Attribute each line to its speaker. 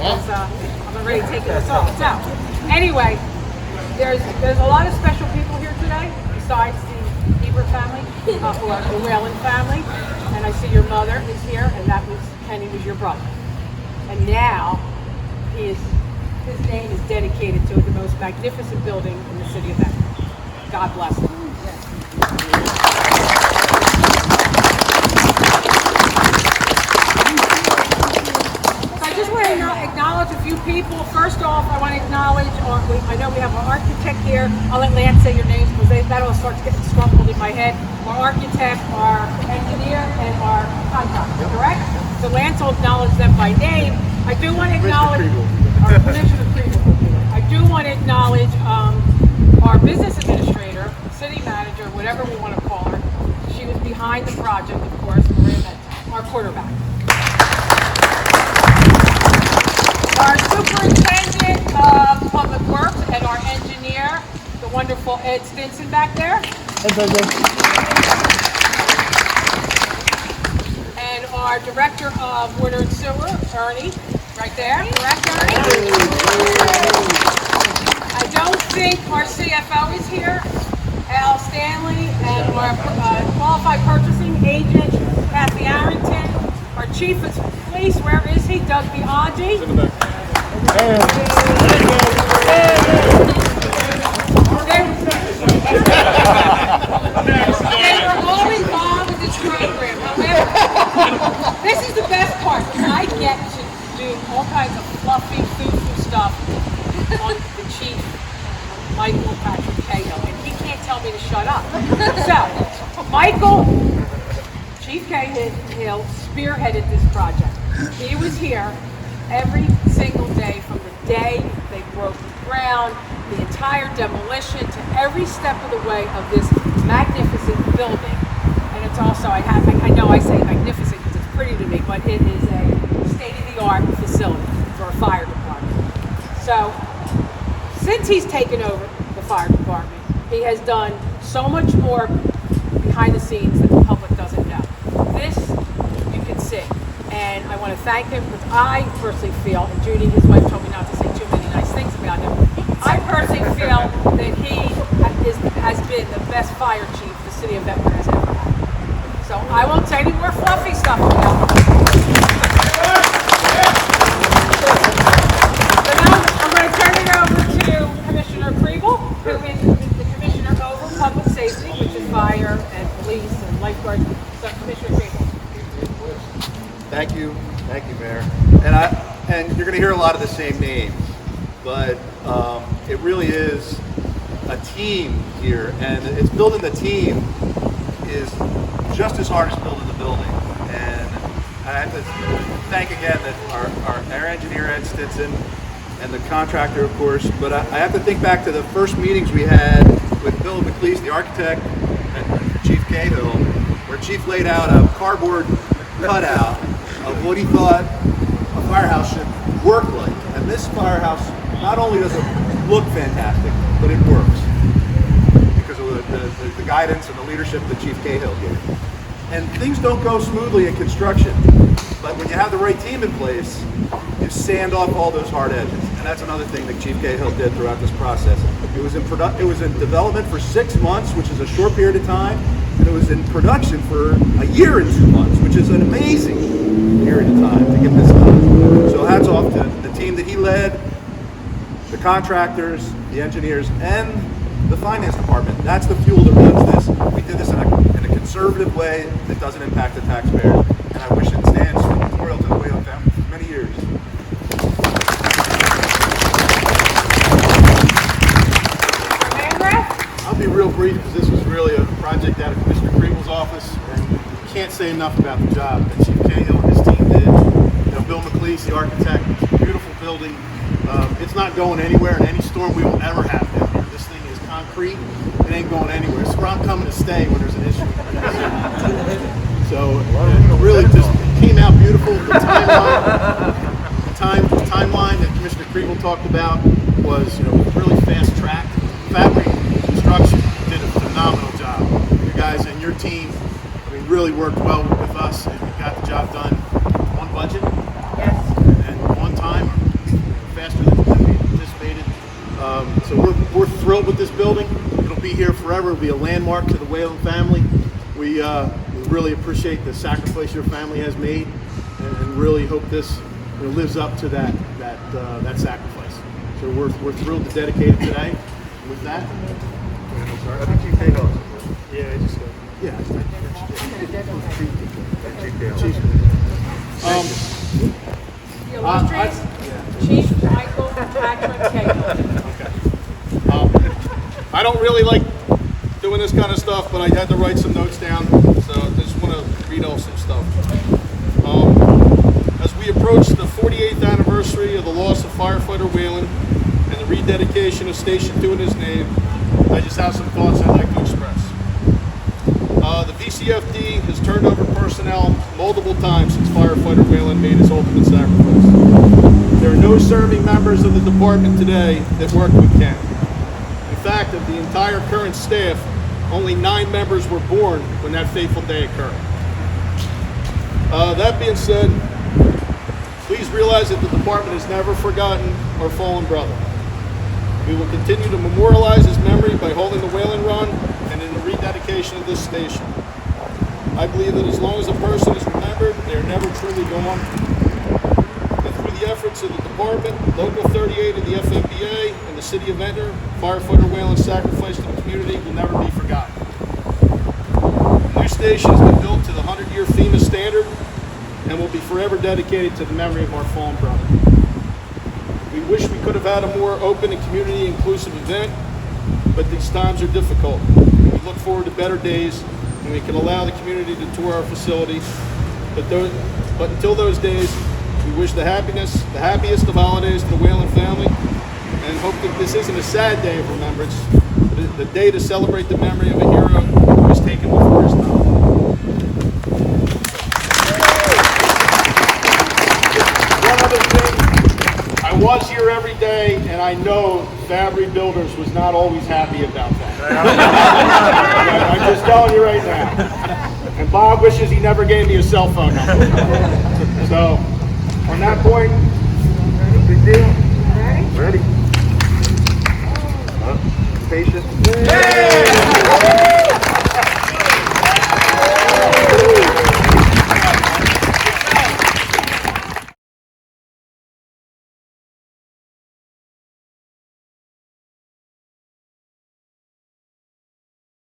Speaker 1: because I'm already taking this off. So, anyway, there's a lot of special people here today, besides the Ebert family, or the Whalen family. And I see your mother is here, and Kenny was your brother. And now, his name is dedicated to the most magnificent building in the city of Ventnor. God bless him. I just want to acknowledge a few people. First off, I want to acknowledge, I know we have our architect here. I'll let Lance say your names because that all starts getting scrambled in my head. Our architect, our engineer, and our contractor, correct? So Lance will acknowledge them by name. I do want to acknowledge our Commissioner Kriegel. I do want to acknowledge our business administrator, city manager, whatever we want to call her. She was behind the project, of course, Maria Ventnor, our quarterback. Our superintendent of public works and our engineer, the wonderful Ed Stinson back there. And our director of water and sewer, Ernie, right there. Correct, Ernie? I don't think our CFO is here, Al Stanley, and our qualified purchasing agent, Kathy Arrington. Our chief of police, where is he? Doug Biaggi. In the back. They were all involved with this program. However, this is the best part. I get to do all kinds of fluffy, foo-foo stuff on the chief, Michael Patrick Cahill, and he can't tell me to shut up. So, Michael, Chief Cahill spearheaded this project. He was here every single day from the day they broke the ground, the entire demolition, to every step of the way of this magnificent building. And it's also, I know I say magnificent because it's pretty to me, but it is a state-of-the-art facility for a fire department. So, since he's taken over the fire department, he has done so much more behind the scenes that the public doesn't know. This, you can see. And I want to thank him because I personally feel, and Judy, his wife, told me not to say too many nice things about him. I personally feel that he has been the best fire chief the city of Ventnor has ever had. So I won't say any more fluffy stuff about him. So now I'm going to turn it over to Commissioner Kriegel, who is the Commissioner over Public Safety, which is fire and police and lifeguards. So Commissioner Kriegel.
Speaker 2: Thank you, Mayor. And you're going to hear a lot of the same names, but it really is a team here, and it's building the team is just as hard as building the building. And I have to thank again that our engineer Ed Stinson and the contractor, of course. But I have to think back to the first meetings we had with Bill McLeese, the architect, and Chief Cahill, where Chief laid out a cardboard cutout of what he thought a firehouse should work like. And this firehouse not only does it look fantastic, but it works because of the guidance and the leadership that Chief Cahill gave. And things don't go smoothly in construction, but when you have the right team in place, you sand off all those hard edges. And that's another thing that Chief Cahill did throughout this process. It was in development for 6 months, which is a short period of time, and it was in production for a year and 2 months, which is an amazing period of time to get this done. So hats off to the team that he led, the contractors, the engineers, and the finance department. That's the fuel that runs this. We did this in a conservative way that doesn't impact the taxpayer, and I wish it stands memorial to the Whalen family for many years.
Speaker 3: I'll be real brief because this was really a project out of Commissioner Kriegel's office, and you can't say enough about the job that Chief Cahill and his team did. You know, Bill McLeese, the architect, beautiful building. It's not going anywhere in any storm we will ever have down here. This thing is concrete. It ain't going anywhere. It's where I'm coming to stay when there's an issue. So it really just came out beautiful. The timeline that Commissioner Kriegel talked about was, really fast tracked. Fabric Construction did a phenomenal job. You guys and your team, really worked well with us, and we got the job done on budget.
Speaker 1: Yes.
Speaker 3: And on time. thrilled with this building. It'll be here forever. It'll be a landmark to the Whalen family. We really appreciate the sacrifice your family has made, and really hope this lives up to that sacrifice. So we're thrilled to dedicate it today. With that,
Speaker 2: I think you take off.
Speaker 3: yeah, I just yeah.
Speaker 1: The illustrious Chief Michael Patrick Cagle.
Speaker 3: I don't really like doing this kind of stuff, but I had to write some notes down, so I just want to read off some stuff. As we approach the 48th anniversary of the loss of firefighter Whalen and the rededication of Station 2 in his name, I just have some thoughts I'd like to express. The VCFD has turned over personnel multiple times since firefighter Whalen made his ultimate sacrifice. There are no serving members of the department today that work with Ken. In fact, of the entire current staff, only 9 members were born when that fateful day occurred. That being said, please realize that the department has never forgotten our fallen brother. We will continue to memorialize his memory by holding the Whalen Run and in the rededication of this station. I believe that as long as a person is remembered, they are never truly gone. And through the efforts of the department, Local 38 of the FMBA, and the City of Ventnor, firefighter Whalen's sacrifice to the community will never be forgotten. The new station has been built to the 100-year FEMA standard and will be forever dedicated to the memory of our fallen brother. We wish we could have had a more open and community-inclusive event, but these times are difficult. We look forward to better days when we can allow the community to tour our facility. But until those days, we wish the happiest of holidays to the Whalen family, and hope that this isn't a sad day of remembrance, but the day to celebrate the memory of a hero who was taken before his time. One other thing, I was here every day, and I know Fabry Builders was not always happy about that. I'm just telling you right now. And Bob wishes he never gave me a cell phone number. So, on that point,
Speaker 2: Big deal.
Speaker 1: Ready?
Speaker 2: Ready? Patient.
Speaker 3: Yay!